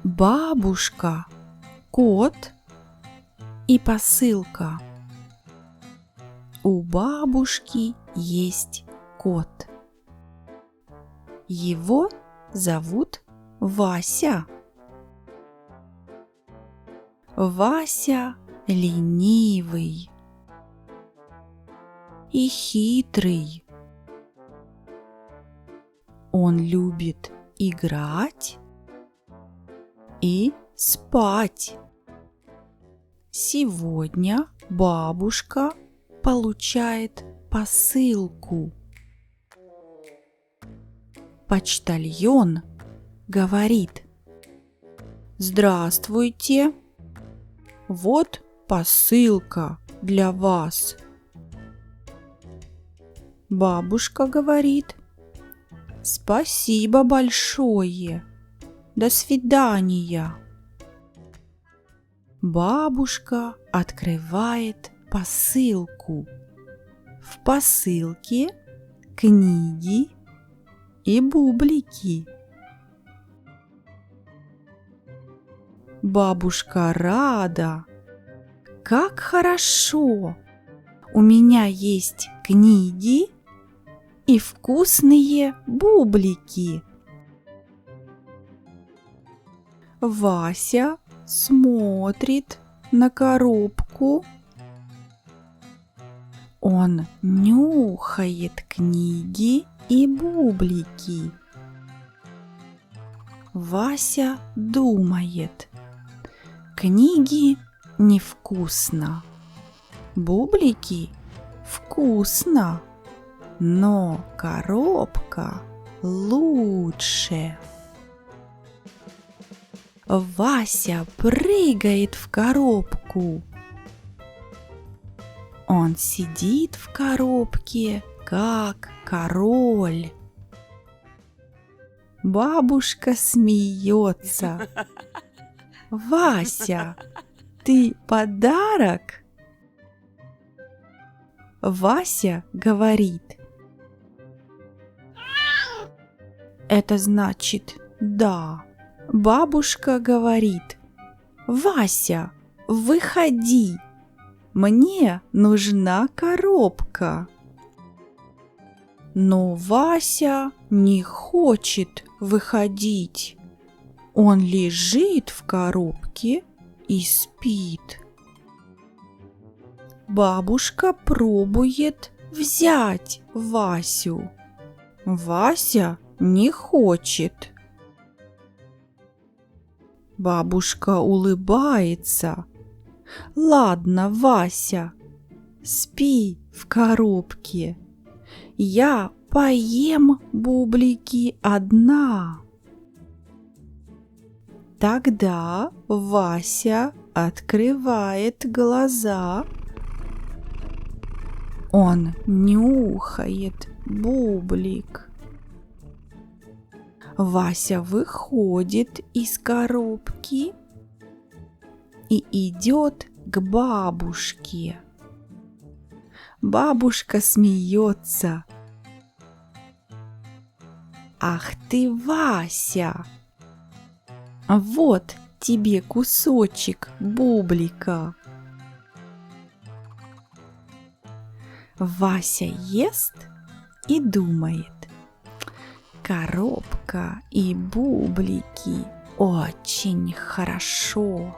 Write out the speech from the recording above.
бабушка, кот и посылка. У бабушки есть кот. Его зовут Вася. Вася ленивый и хитрый. Он любит играть и спать. Сегодня бабушка получает посылку. Почтальон говорит: «Здравствуйте, вот посылка для вас». Бабушка говорит: «Спасибо большое, до свидания». Бабушка открывает посылку. В посылке книги и бублики. Бабушка рада. Как хорошо! У меня есть книги и вкусные бублики. Вася смотрит на коробку. Он нюхает книги и бублики. Вася думает: книги невкусно, бублики вкусно, но коробка лучше. Вася прыгает в коробку. Он сидит в коробке, как король. Бабушка смеется. «Вася, ты подарок?» Вася говорит: «Это значит да». Бабушка говорит: «Вася, выходи, мне нужна коробка». Но Вася не хочет выходить. Он лежит в коробке и спит. Бабушка пробует взять Васю. Вася не хочет. Бабушка улыбается. «Ладно, Вася, спи в коробке. Я поем бублики одна». Тогда Вася открывает глаза. Он нюхает бублик. Вася выходит из коробки и идет к бабушке. Бабушка смеется. «Ах ты, Вася! Вот тебе кусочек бублика». Вася ест и думает: коробка и бублики очень хорошо.